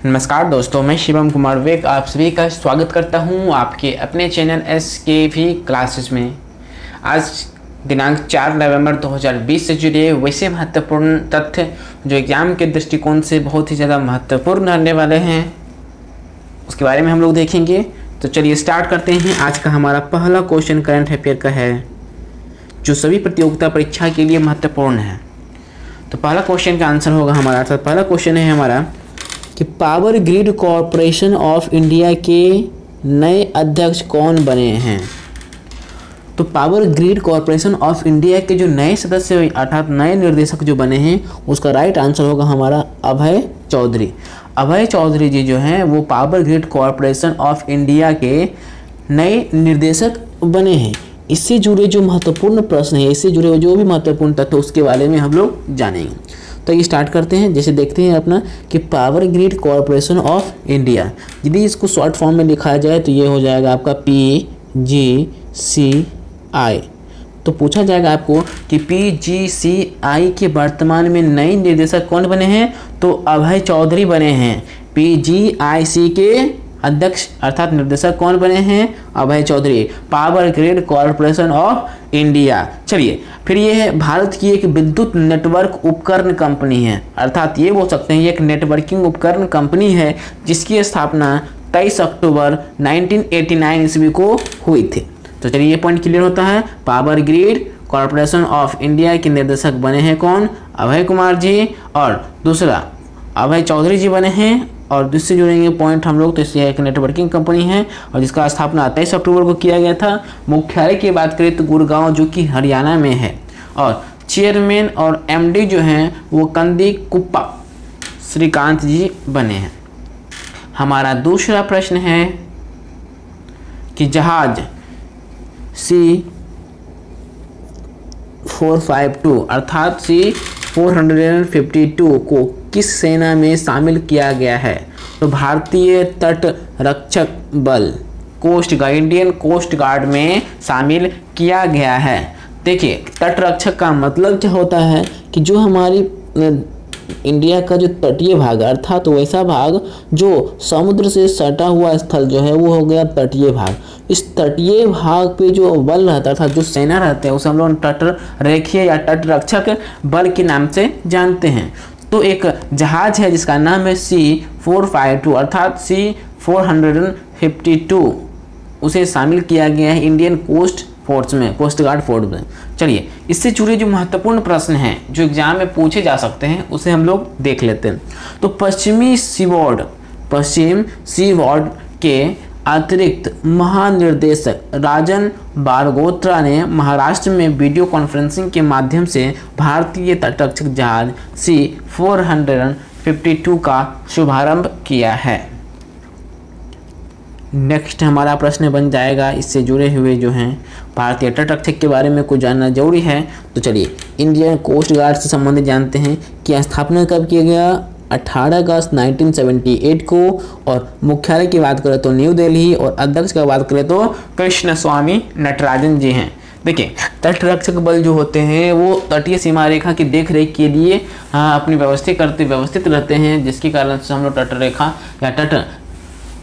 नमस्कार दोस्तों, मैं शिवम कुमार वेग आप सभी का स्वागत करता हूं आपके अपने चैनल SKV क्लासेस में। आज दिनांक 4 नवंबर 2020 से जुड़े वैसे महत्वपूर्ण तथ्य जो एग्ज़ाम के दृष्टिकोण से बहुत ही ज़्यादा महत्वपूर्ण रहने वाले हैं उसके बारे में हम लोग देखेंगे। तो चलिए स्टार्ट करते हैं। आज का हमारा पहला क्वेश्चन करंट अफेयर का है जो सभी प्रतियोगिता परीक्षा के लिए महत्वपूर्ण है। तो पहला क्वेश्चन का आंसर होगा हमारा, अर्थात पहला क्वेश्चन है हमारा कि power grid corporation of India के नए अध्यक्ष कौन बने हैं। तो power grid corporation of India के जो नए सदस्य अर्थात नए निर्देशक जो बने हैं उसका राइट आंसर होगा हमारा अभय चौधरी। अभय चौधरी जी जो हैं वो power grid corporation of India के नए निर्देशक बने हैं। इससे जुड़े जो महत्वपूर्ण प्रश्न है, इससे जुड़े जो भी महत्वपूर्ण तथ्य उसके बारे में हम लोग जानेंगे। तो ये स्टार्ट करते हैं। जैसे देखते हैं अपना कि power grid corporation of India, यदि इसको शॉर्ट फॉर्म में लिखा जाए तो ये हो जाएगा आपका PGCI। तो पूछा जाएगा आपको कि PGCI के वर्तमान में नए निर्देशक कौन बने हैं, तो अभय चौधरी बने हैं। PGIC के अध्यक्ष अर्थात निर्देशक कौन बने हैं, Abhay Chaudhary, power grid corporation of India. चलिए फिर ये है भारत की एक विद्युत नेटवर्क उपकरण कंपनी है, अर्थात ये बोल सकते हैं ये एक नेटवर्किंग उपकरण कंपनी है जिसकी स्थापना 23 अक्टूबर 1989 ईस्वी को हुई थी। तो चलिए ये पॉइंट क्लियर होता है। Power grid corporation of India के निर्देशक बने हैं कौन, अभय कुमार जी, और दूसरा अभय चौधरी जी बने हैं। और दूसरे जुड़ेंगे पॉइंट हम लोग, तो इससे एक नेटवर्किंग कंपनी है और जिसका स्थापना 23 अक्टूबर को किया गया था। मुख्यालय की बात करें तो गुड़गांव जो कि हरियाणा में है, और चेयरमैन और MD जो हैं वो कंदी कुप्पा श्रीकांत जी बने हैं। हमारा दूसरा प्रश्न है कि जहाज C452 अर्थात C452 को किस सेना में शामिल किया गया है। तो भारतीय तट रक्षक बल coast guard, Indian coast guard में शामिल किया गया है। देखिए तट रक्षक का मतलब क्या होता है कि जो हमारी इंडिया का जो तटीय भाग अर्थात तो वैसा भाग जो समुद्र से सटा हुआ स्थल जो है वो हो गया तटीय भाग। इस तटीय भाग पे जो बल रहता था, जो सेना रहते हैं उसे हम लोग तट रेखीय या तट रक्षक बल के नाम से जानते हैं। तो एक जहाज है जिसका नाम है C452 अर्थात C452 उसे शामिल किया गया है इंडियन कोस्ट फोर्स में, कोस्ट गार्ड फोर्स में। चलिए इससे जुड़े जो महत्वपूर्ण प्रश्न हैं जो एग्जाम में पूछे जा सकते हैं उसे हम लोग देख लेते हैं। तो पश्चिम सीबोर्ड के अतिरिक्त महानिर्देशक राजन बारगोत्रा ने महाराष्ट्र में वीडियो कॉन्फ्रेंसिंग के माध्यम से भारतीय तटरक्षक जहाज C452 का शुभारंभ किया है। नेक्स्ट हमारा प्रश्न बन जाएगा, इससे जुड़े हुए जो हैं भारतीय तटरक्षक के बारे में कुछ जानना जरूरी है। तो चलिए इंडियन कोस्ट गार्ड से संबंधित जानते हैं कि स्थापना कब किया गया, 18 अगस्त 1978 को, और मुख्यालय की बात करें तो न्यू दिल्ली, और अध्यक्ष की बात करें तो कृष्ण स्वामी नटराजन जी हैं। देखिए तटरक्षक बल जो होते हैं वो तटीय सीमा रेखा की देख रेख के लिए अपनी व्यवस्थित रहते हैं, जिसके कारण से हम लोग तट रेखा या तट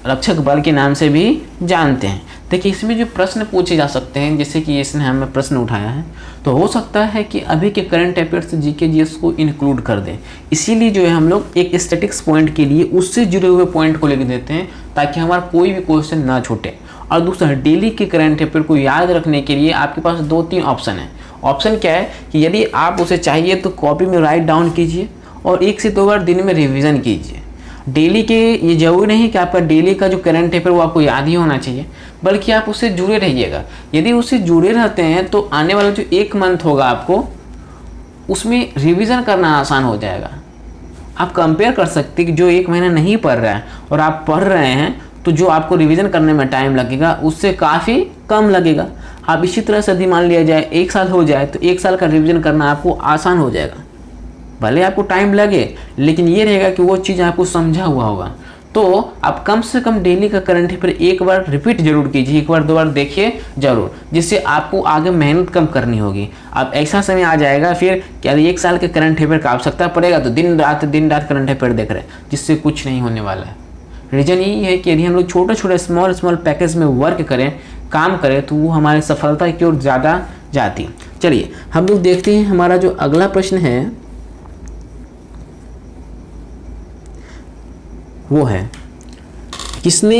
रक्षक बल के नाम से भी जानते हैं। देखिए इसमें जो प्रश्न पूछे जा सकते हैं, जैसे कि इसने हमें प्रश्न उठाया है, तो हो सकता है कि अभी के करंट अफेयर्स GK GS को इंक्लूड कर दें। इसीलिए जो है हम लोग एक स्टैटिक्स पॉइंट के लिए उससे जुड़े हुए पॉइंट को लेकर देते हैं ताकि हमारा कोई भी क्वेश्चन ना छूटे। और दूसरा डेली के करंट अफेयर को याद रखने के लिए आपके पास 2-3 ऑप्शन है। ऑप्शन क्या है कि यदि आप उसे चाहिए तो कॉपी में राइट डाउन कीजिए और 1 से 2 बार दिन में रिविज़न कीजिए। डेली के ये जरूरी नहीं कि आपका डेली का जो करंट अफेयर वो आपको याद ही होना चाहिए, बल्कि आप उससे जुड़े रहिएगा। यदि उससे जुड़े रहते हैं तो आने वाला जो 1 मंथ होगा आपको उसमें रिवीजन करना आसान हो जाएगा। आप कंपेयर कर सकते हैं कि जो 1 महीना नहीं पढ़ रहा है और आप पढ़ रहे हैं तो जो आपको रिवीजन करने में टाइम लगेगा उससे काफ़ी कम लगेगा। आप इसी तरह से यदि मान लिया जाए 1 साल हो जाए तो 1 साल का रिवीजन करना आपको आसान हो जाएगा। भले आपको टाइम लगे लेकिन ये रहेगा कि वो चीज़ आपको समझा हुआ होगा। तो आप कम से कम डेली का करंट अफेयर एक बार रिपीट जरूर कीजिए, एक बार दो बार देखिए जरूर, जिससे आपको आगे मेहनत कम करनी होगी। अब ऐसा समय आ जाएगा फिर क्या एक साल के करंट अफेयर का आवश्यकता पड़ेगा तो दिन रात करंट अफेयर देख रहे हैं, जिससे कुछ नहीं होने वाला है। रीजन यही है कि यदि हम लोग छोटे छोटे स्मॉल पैकेज में वर्क करें, काम करें, तो वो हमारी सफलता की ओर ज़्यादा जाती। चलिए हम लोग देखते हैं हमारा जो अगला प्रश्न है वो है, किसने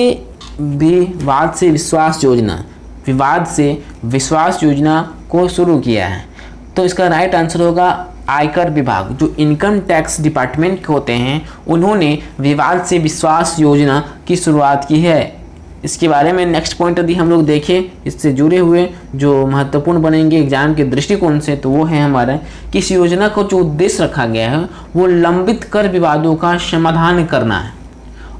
विवाद से विश्वास योजना को शुरू किया है? तो इसका राइट आंसर होगा आयकर विभाग, जो इनकम टैक्स डिपार्टमेंट होते हैं, उन्होंने विवाद से विश्वास योजना की शुरुआत की है। इसके बारे में नेक्स्ट पॉइंट यदि हम लोग देखें, इससे जुड़े हुए जो महत्वपूर्ण बनेंगे एग्जाम के दृष्टिकोण से, तो वो है हमारा कि इस योजना को जो उद्देश्य रखा गया है वो लंबित कर विवादों का समाधान करना है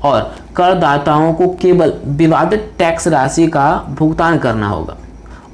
और करदाताओं को केवल विवादित टैक्स राशि का भुगतान करना होगा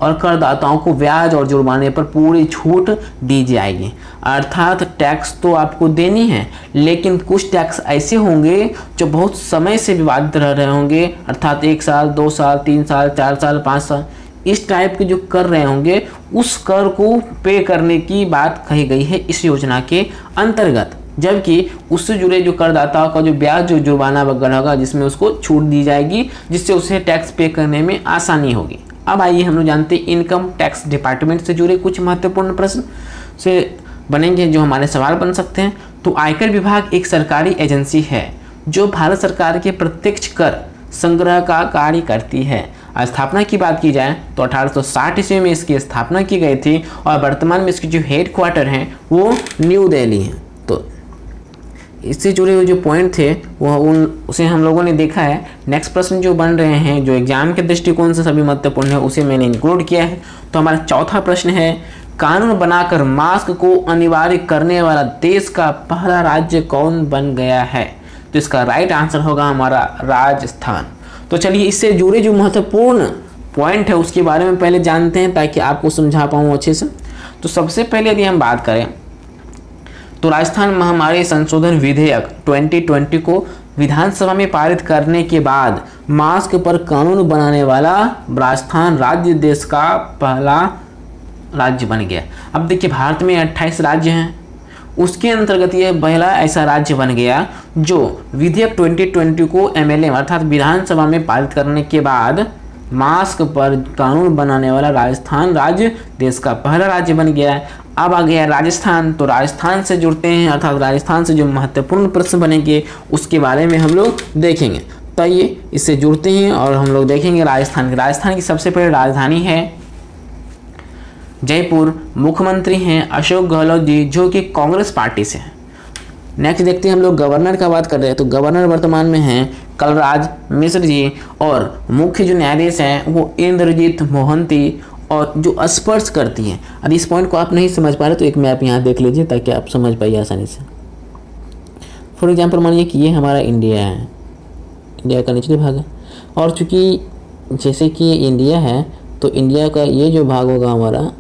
और करदाताओं को ब्याज और जुर्माने पर पूरी छूट दी जाएगी। अर्थात टैक्स तो आपको देनी है, लेकिन कुछ टैक्स ऐसे होंगे जो बहुत समय से विवादित रह रहे होंगे, अर्थात 1 साल 2 साल 3 साल 4 साल 5 साल इस टाइप के जो कर रहे होंगे, उस कर को पे करने की बात कही गई है इस योजना के अंतर्गत। जबकि उससे जुड़े जो करदाताओं का जो ब्याज जो जुर्माना वगैरह होगा, जिसमें उसको छूट दी जाएगी, जिससे उसे टैक्स पे करने में आसानी होगी। अब आइए हम लोग जानते हैं इनकम टैक्स डिपार्टमेंट से जुड़े कुछ महत्वपूर्ण प्रश्न से बनेंगे जो हमारे सवाल बन सकते हैं। तो आयकर विभाग एक सरकारी एजेंसी है जो भारत सरकार के प्रत्यक्ष कर संग्रह का कार्य करती है। स्थापना की बात की जाए तो 1860 ईस्वी में इसकी स्थापना की गई थी और वर्तमान में इसकी जो हेड क्वार्टर है वो न्यू दिल्ली है। तो इससे जुड़े हुए जो पॉइंट थे उसे हम लोगों ने देखा है। नेक्स्ट प्रश्न जो बन रहे हैं जो एग्जाम के दृष्टिकोण से सभी महत्वपूर्ण है, उसे मैंने इंक्लूड किया है। तो हमारा चौथा प्रश्न है, कानून बनाकर मास्क को अनिवार्य करने वाला देश का पहला राज्य कौन बन गया है? तो इसका राइट आंसर होगा हमारा राजस्थान। तो चलिए इससे जुड़े जो महत्वपूर्ण पॉइंट है उसके बारे में पहले जानते हैं ताकि आपको समझा पाऊँ अच्छे से। तो सबसे पहले यदि हम बात करें तो राजस्थान महामारी संशोधन विधेयक 2020 को विधानसभा में पारित करने के बाद मास्क पर कानून बनाने वाला राजस्थान राज्य देश का पहला राज्य बन गया। अब देखिए भारत में 28 राज्य हैं, उसके अंतर्गत यह पहला ऐसा राज्य बन गया जो विधेयक 2020 को एमएलए अर्थात विधानसभा में पारित करने के बाद मास्क पर कानून बनाने वाला राजस्थान राज्य देश का पहला राज्य बन गया। अब आ गया राजस्थान। तो राजस्थान से जुड़ते हैं, अर्थात राजस्थान से जो महत्वपूर्ण प्रश्न बनेंगे उसके बारे में हम लोग देखेंगे। तो ये इससे जुड़ते हैं और हम लोग देखेंगे राजस्थान की सबसे पहले राजधानी है जयपुर। मुख्यमंत्री हैं अशोक गहलोत जी जो कि कांग्रेस पार्टी से हैं। नेक्स्ट देखते हैं हम लोग गवर्नर का बात कर रहे हैं। तो गवर्नर वर्तमान में हैं कलराज मिश्र जी और मुख्य जो न्यायाधीश हैं वो इंद्रजीत मोहंती और जो स्पर्श करती हैं। अब इस पॉइंट को आप नहीं समझ पा रहे तो एक मैप यहाँ देख लीजिए ताकि आप समझ पाइए आसानी से। फॉर एग्जाम्पल मानिए कि ये हमारा इंडिया है, इंडिया का निचले भाग है, और चूँकि जैसे कि इंडिया है तो इंडिया का ये जो भाग होगा हमारा,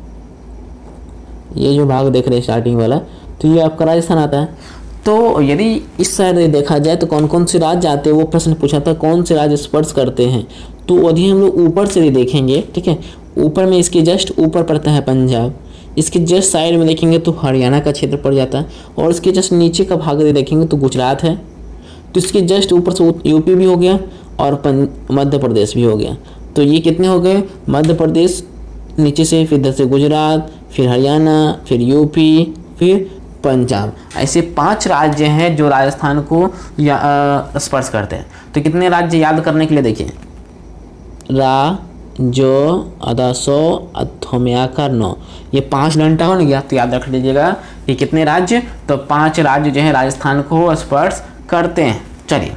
ये जो भाग देख रहे हैं स्टार्टिंग वाला, तो ये आपका राजस्थान आता है। तो यदि इस साइड देखा जाए तो कौन कौन से राज्य आते हैं, वो प्रश्न पूछा था कौन से राज्य स्पर्श करते हैं। तो यदि हम लोग ऊपर से भी देखेंगे, ठीक है, ऊपर में इसके जस्ट ऊपर पड़ता है पंजाब, इसके जस्ट साइड में देखेंगे तो हरियाणा का क्षेत्र पड़ जाता है, और इसके जस्ट नीचे का भाग यदि देखेंगे तो गुजरात है। तो इसके जस्ट ऊपर से यूपी भी हो गया और मध्य प्रदेश भी हो गया। तो ये कितने हो गए, मध्य प्रदेश नीचे से, फिर इधर से गुजरात, फिर हरियाणा, फिर यूपी, फिर पंजाब। ऐसे 5 राज्य हैं जो राजस्थान को स्पर्श करते हैं। तो कितने राज्य याद करने के लिए देखिए, रा जो अदा सो अथोम्याकर 9, ये 5 घंटा हो गया। तो याद रख लीजिएगा कि कितने राज्य, तो 5 राज्य जो है राजस्थान को स्पर्श करते हैं। चलिए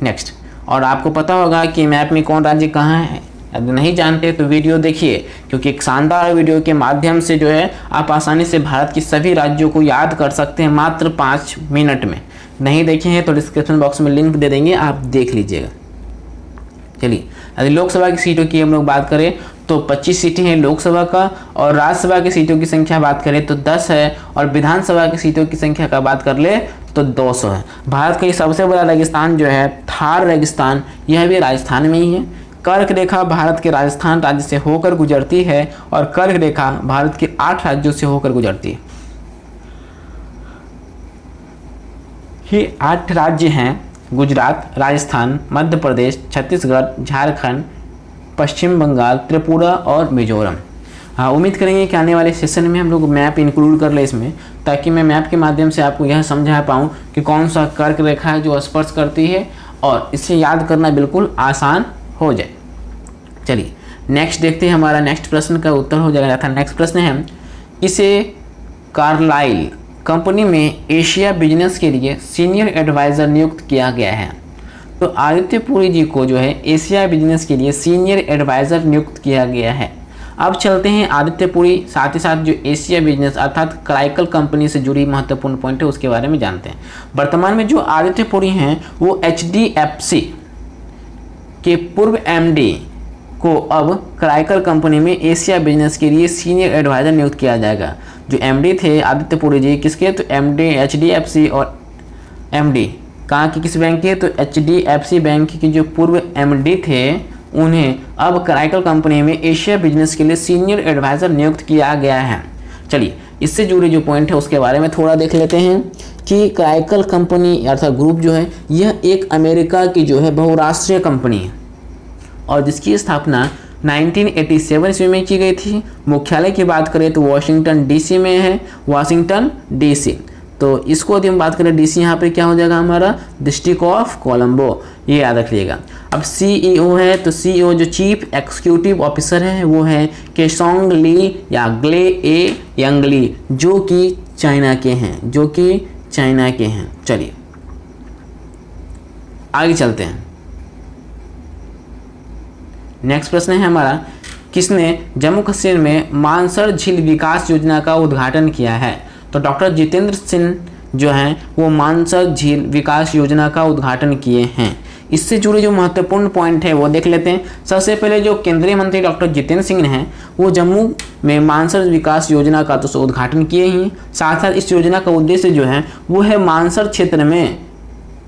नेक्स्ट, और आपको पता होगा कि मैप में कौन राज्य कहाँ है। यदि नहीं जानते तो वीडियो देखिए, क्योंकि एक शानदार वीडियो के माध्यम से जो है आप आसानी से भारत के सभी राज्यों को याद कर सकते हैं मात्र 5 मिनट में। नहीं देखे हैं तो डिस्क्रिप्शन बॉक्स में लिंक दे देंगे, आप देख लीजिएगा। चलिए यदि लोकसभा की सीटों की हम लोग बात करें तो 25 सीटें हैं लोकसभा का, और राज्यसभा की सीटों की संख्या बात करें तो 10 है, और विधानसभा की सीटों की संख्या का बात कर ले तो 200 है। भारत का ये सबसे बड़ा रेगिस्तान जो है थार रेगिस्तान, यह भी राजस्थान में ही है। कर्क रेखा भारत के राजस्थान राज्य से होकर गुजरती है और कर्क रेखा भारत के 8 राज्यों से होकर गुजरती है। ये 8 राज्य हैं गुजरात, राजस्थान, मध्य प्रदेश, छत्तीसगढ़, झारखंड, पश्चिम बंगाल, त्रिपुरा और मिजोरम। हाँ, उम्मीद करेंगे कि आने वाले सेशन में हम लोग मैप इंक्लूड कर ले इसमें, ताकि मैं मैप के माध्यम से आपको यह समझा पाऊँ कि कौन सा कर्क रेखा है जो स्पर्श करती है और इसे याद करना बिल्कुल आसान हो जाए। चलिए नेक्स्ट देखते हैं, हमारा नेक्स्ट प्रश्न का उत्तर हो जाएगा। नेक्स्ट प्रश्न है, इसे कार्लाइल कंपनी में एशिया बिजनेस के लिए सीनियर एडवाइज़र नियुक्त किया गया है। तो आदित्य पुरी जी को जो है एशिया बिजनेस के लिए सीनियर एडवाइज़र नियुक्त किया गया है। अब चलते हैं आदित्य पुरी, साथ ही साथ जो एशिया बिजनेस अर्थात क्राइकल कंपनी से जुड़ी महत्वपूर्ण पॉइंट है उसके बारे में जानते हैं। वर्तमान में जो आदित्य पुरी हैं वो HDFC के पूर्व MD को अब क्राइकल कंपनी में एशिया बिजनेस के लिए सीनियर एडवाइज़र नियुक्त किया जाएगा। जो MD थे आदित्य पुरी जी किसके, तो MD HDFC और MD कहाँ की किस बैंक के, तो HDFC बैंक के जो पूर्व MD थे उन्हें अब क्राइकल कंपनी में एशिया बिजनेस के लिए सीनियर एडवाइज़र नियुक्त किया गया है। चलिए इससे जुड़े जो पॉइंट है उसके बारे में थोड़ा देख लेते हैं कि क्राइकल कंपनी अर्थात ग्रुप जो है यह एक अमेरिका की जो है बहुराष्ट्रीय कंपनी है और जिसकी स्थापना 1987 ईस्वी में की गई थी। मुख्यालय की बात करें तो वाशिंगटन DC में है, वाशिंगटन DC। तो इसको यदि हम बात करें DC यहाँ पे क्या हो जाएगा हमारा, डिस्ट्रिक्ट ऑफ कोलंबो, ये याद रखिएगा। अब CEO है तो CEO जो चीफ एग्जीक्यूटिव ऑफिसर है वो है केसोंग ली या ग्ले ए यंगली, जो कि चाइना के हैं, चलिए आगे चलते हैं। नेक्स्ट प्रश्न है हमारा, किसने जम्मू कश्मीर में मानसर झील विकास योजना का उद्घाटन किया है। तो डॉक्टर जितेंद्र सिंह जो हैं वो मानसर झील विकास योजना का उद्घाटन किए हैं। इससे जुड़े जो महत्वपूर्ण पॉइंट है वो देख लेते हैं। सबसे पहले जो केंद्रीय मंत्री डॉक्टर जितेंद्र सिंह हैं वो जम्मू में मानसर विकास योजना का तो उद्घाटन किए ही, साथ साथ इस योजना का उद्देश्य जो है वो है मानसर क्षेत्र में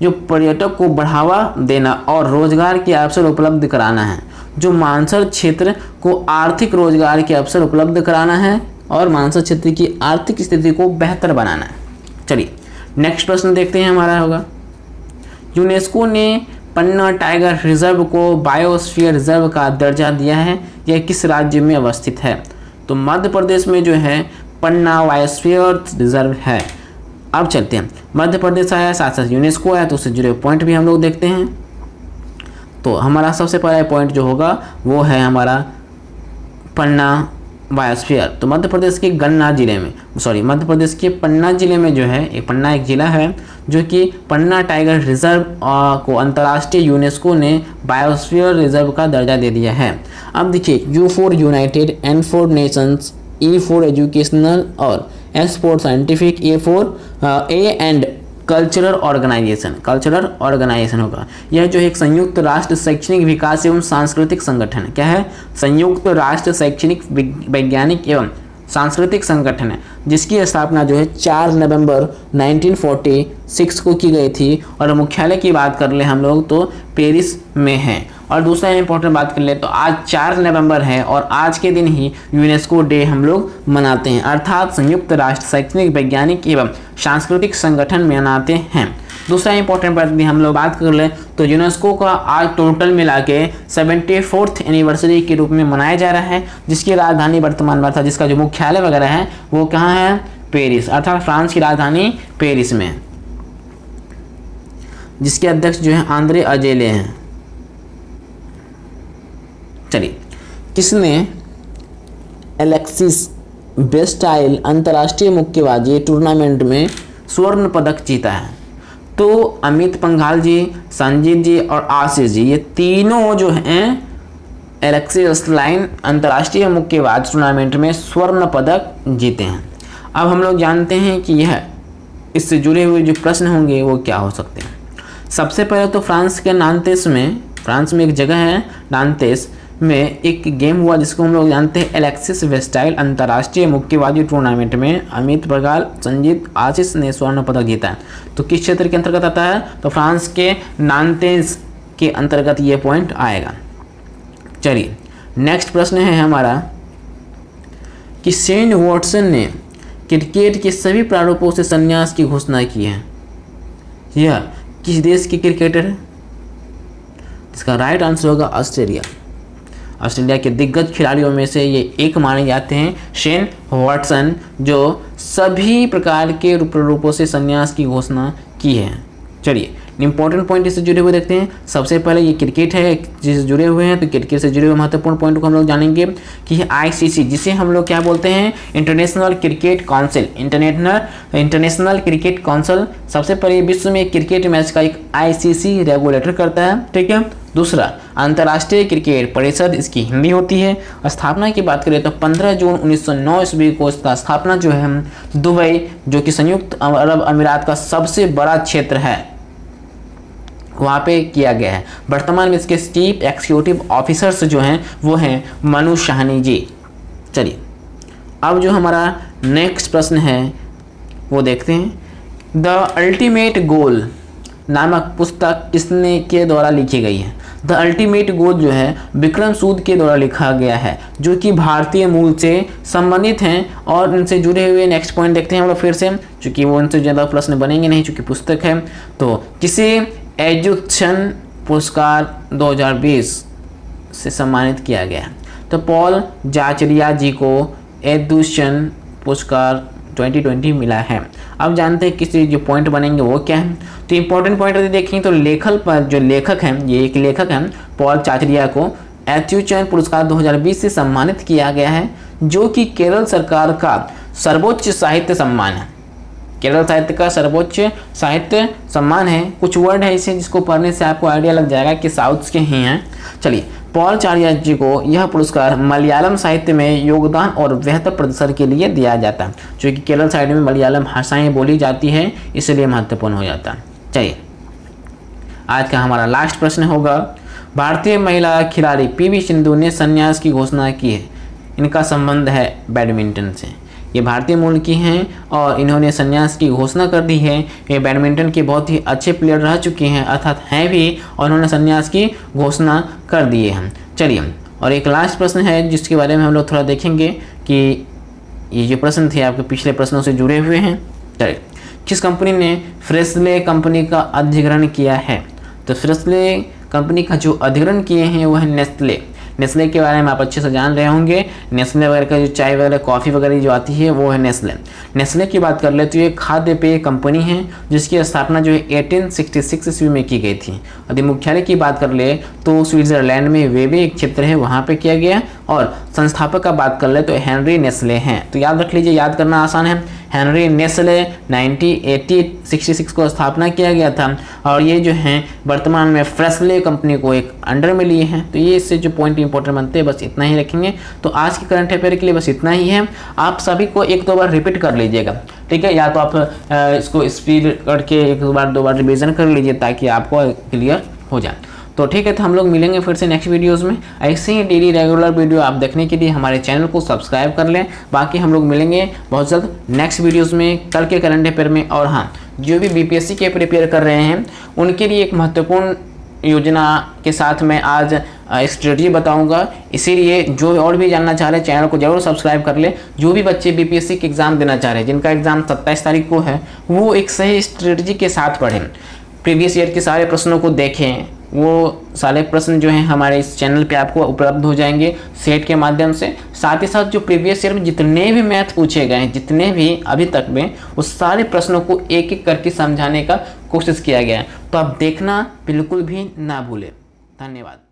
जो पर्यटक को बढ़ावा देना और रोजगार के अवसर उपलब्ध कराना है। जो मानसर क्षेत्र को आर्थिक रोजगार के अवसर उपलब्ध कराना है और मानसर क्षेत्र की आर्थिक स्थिति को बेहतर बनाना है। चलिए नेक्स्ट प्रश्न देखते हैं हमारा होगा, यूनेस्को ने पन्ना टाइगर रिजर्व को बायोस्फीयर रिजर्व का दर्जा दिया है, यह किस राज्य में अवस्थित है। तो मध्य प्रदेश में जो है पन्ना बायोस्फीयर रिजर्व है। अब चलते हैं, मध्य प्रदेश आया, साथ साथ यूनेस्को आया, तो उससे जुड़े पॉइंट भी हम लोग देखते हैं। तो हमारा सबसे पहला पॉइंट जो होगा वो है हमारा पन्ना बायोस्फीयर। तो मध्य प्रदेश के मध्य प्रदेश के पन्ना जिले में जो है पन्ना एक जिला है जो कि पन्ना टाइगर रिजर्व को अंतर्राष्ट्रीय यूनेस्को ने बायोस्फीयर रिजर्व का दर्जा दे दिया है। अब देखिए, U for United, N for Nations, E for Educational और S for Scientific, A and Cultural Organization होगा। यह जो एक संयुक्त राष्ट्र शैक्षणिक विकास एवं सांस्कृतिक संगठन क्या है, संयुक्त राष्ट्र शैक्षणिक वैज्ञानिक एवं सांस्कृतिक संगठन है, जिसकी स्थापना जो है 4 नवंबर 1946 को की गई थी और मुख्यालय की बात कर ले हम लोग तो पेरिस में है। और दूसरा इंपॉर्टेंट बात कर ले तो आज 4 नवंबर है और आज के दिन ही यूनेस्को डे हम लोग मनाते हैं, अर्थात संयुक्त राष्ट्र शैक्षणिक वैज्ञानिक एवं सांस्कृतिक संगठन मनाते हैं। दूसरा इंपॉर्टेंट बात भी हम लोग बात कर ले तो यूनेस्को का आज टोटल मिला के 74th एनिवर्सरी के रूप में मनाया जा रहा है, जिसकी राजधानी वर्तमान में था, जिसका जो मुख्यालय वगैरह है वो कहाँ है, पेरिस, अर्थात फ्रांस की राजधानी पेरिस में, जिसके अध्यक्ष जो है आंद्रे अजेले हैं। चलिए, किसने एलेक्सिस बेस्टाइल अंतर्राष्ट्रीय मुक्केबाजी टूर्नामेंट में स्वर्ण पदक जीता है। तो अमित पंघाल जी, संजीत जी और आशीष जी, ये तीनों जो हैं एलेक्सिस बेस्टाइल अंतर्राष्ट्रीय मुक्केबाज टूर्नामेंट में स्वर्ण पदक जीते हैं। अब हम लोग जानते हैं कि यह इससे जुड़े हुए जो प्रश्न होंगे वो क्या हो सकते हैं। सबसे पहले तो फ्रांस में एक जगह है नांतेस, में एक गेम हुआ जिसको हम लोग जानते हैं एलेक्सिस वेस्टाइल अंतर्राष्ट्रीय मुक्केबाजी टूर्नामेंट में अमित बघाल, संजीत, आशीष ने स्वर्ण पदक जीता है। तो किस क्षेत्र के अंतर्गत आता है? तो फ्रांस के नांतेस के अंतर्गत ये पॉइंट आएगा। चलिए नेक्स्ट प्रश्न है हमारा कि शेन वॉटसन ने क्रिकेट के सभी प्रारूपों से संन्यास की घोषणा की है। यह किस देश के क्रिकेटर है? इसका राइट आंसर होगा ऑस्ट्रेलिया। ऑस्ट्रेलिया के दिग्गज खिलाड़ियों में से ये एक माने जाते हैं शेन वॉटसन, जो सभी प्रकार के प्रारूपों से संन्यास की घोषणा की है। चलिए इंपॉर्टेंट पॉइंट इससे जुड़े हुए देखते हैं। सबसे पहले ये क्रिकेट है जिससे जुड़े हुए हैं, तो क्रिकेट से जुड़े हुए महत्वपूर्ण पॉइंट को हम लोग जानेंगे कि ये आईसीसी, जिसे हम लोग क्या बोलते हैं, international cricket council, international cricket council सबसे पहले विश्व में क्रिकेट मैच का एक आईसीसी रेगुलेटर करता है। ठीक है। दूसरा, अंतर्राष्ट्रीय क्रिकेट परिषद, इसकी हिंदी होती है। स्थापना की बात करें तो 15 जून 1909 ईस्वी को इसका स्थापना जो है दुबई, जो कि संयुक्त अरब अमीरात का सबसे बड़ा क्षेत्र है, वहाँ पे किया गया है। वर्तमान में इसके चीफ एग्जीक्यूटिव ऑफिसर्स जो हैं वो हैं मनु शाहनी जी। चलिए अब जो हमारा नेक्स्ट प्रश्न है वो देखते हैं। द अल्टीमेट गोल नामक पुस्तक किसने के द्वारा लिखी गई है? द अल्टीमेट गोल जो है विक्रम सूद के द्वारा लिखा गया है, जो कि भारतीय मूल से संबंधित हैं। और इनसे जुड़े हुए नेक्स्ट पॉइंट देखते हैं हम लोग फिर से, चूँकि वो उनसे ज़्यादा प्रश्न बनेंगे नहीं चूँकि पुस्तक है। तो किसे एजुकेशन पुरस्कार 2020 से सम्मानित किया गया? तो पॉल जाचरिया जी को एजुकेशन पुरस्कार 2020 मिला है। अब जानते हैं किसी जो पॉइंट बनेंगे वो क्या है। तो इंपॉर्टेंट पॉइंट यदि देखें तो लेखक पर जो लेखक हैं, ये एक लेखक हैं पॉल चाचरिया को एजुकेशन पुरस्कार 2020 से सम्मानित किया गया है, जो कि केरल सरकार का सर्वोच्च साहित्य सम्मान है। केरल साहित्य का सर्वोच्च साहित्य सम्मान है। कुछ वर्ड है इसे जिसको पढ़ने से आपको आइडिया लग जाएगा कि साउथ के ही हैं। चलिए, पॉल चारिया जी को यह पुरस्कार मलयालम साहित्य में योगदान और बेहतर प्रदर्शन के लिए दिया जाता है, जो कि केरल साइड में मलयालम भाषाएं बोली जाती है, इसलिए महत्वपूर्ण हो जाता है। चलिए आज का हमारा लास्ट प्रश्न होगा, भारतीय महिला खिलाड़ी पीवी सिंधु ने संन्यास की घोषणा की है। इनका संबंध है बैडमिंटन से। ये भारतीय मूल की हैं और इन्होंने संन्यास की घोषणा कर दी है। ये बैडमिंटन के बहुत ही अच्छे प्लेयर रह चुके हैं, अर्थात हैं भी, और उन्होंने संन्यास की घोषणा कर दी है। चलिए और एक लास्ट प्रश्न है जिसके बारे में हम लोग थोड़ा देखेंगे कि ये जो प्रश्न थे आपके पिछले प्रश्नों से जुड़े हुए हैं। चलिए, किस कंपनी ने फ्रेस्ले कंपनी का अधिग्रहण किया है? तो फ्रेस्ले कंपनी का जो अधिग्रहण किए हैं वो है नेस्ले। नेस्ले के बारे में आप अच्छे से जान रहे होंगे। नेस्ले वगैरह का जो चाय वगैरह कॉफ़ी वगैरह जो आती है वो है नेस्ले। नेस्ले की बात कर ले तो ये खाद्य पेय कंपनी है जिसकी स्थापना जो है 1866 ईस्वी में की गई थी। यदि मुख्यालय की बात कर ले तो स्विट्जरलैंड में वेबे एक क्षेत्र है, वहाँ पे किया गया। और संस्थापक का बात कर ले तो हेनरी नेस्ले हैं। तो याद रख लीजिए, याद करना आसान है। हेनरी नेस्ले 1866 को स्थापना किया गया था और ये जो हैं वर्तमान में फ्रेस्ले कंपनी को एक अंडर में लिए हैं। तो ये इससे जो पॉइंट इंपॉर्टेंट बनते हैं बस इतना ही रखेंगे। तो आज के करंट अफेयर के लिए बस इतना ही है। आप सभी को एक दो बार रिपीट कर लीजिएगा, ठीक है? या तो आप इसको स्पीड करके एक बार दो बार रिविजन कर लीजिए ताकि आपको क्लियर हो जाए। तो ठीक है, तो हम लोग मिलेंगे फिर से नेक्स्ट वीडियोस में। ऐसे ही डेली रेगुलर वीडियो आप देखने के लिए हमारे चैनल को सब्सक्राइब कर लें। बाकी हम लोग मिलेंगे बहुत जल्द नेक्स्ट वीडियोस में, कल के करंट अफेयर में। और हाँ, जो भी बीपीएससी के प्रिपेयर कर रहे हैं उनके लिए एक महत्वपूर्ण योजना के साथ मैं आज एक स्ट्रेटजी बताऊंगा। इसीलिए जो और भी जानना चाह रहे हैं चैनल को जरूर सब्सक्राइब कर ले। जो भी बच्चे बीपीएससी के एग्ज़ाम देना चाह रहे हैं, जिनका एग्ज़ाम 27 तारीख को है, वो एक सही स्ट्रेटजी के साथ पढ़ें। प्रीवियस ईयर के सारे प्रश्नों को देखें। वो सारे प्रश्न जो हैं हमारे इस चैनल पे आपको उपलब्ध हो जाएंगे सेट के माध्यम से। साथ ही साथ जो प्रीवियस ईयर में जितने भी मैथ पूछे गए हैं, जितने भी अभी तक में, उस सारे प्रश्नों को एक एक करके समझाने का कोशिश किया गया है। तो आप देखना बिल्कुल भी ना भूलें। धन्यवाद।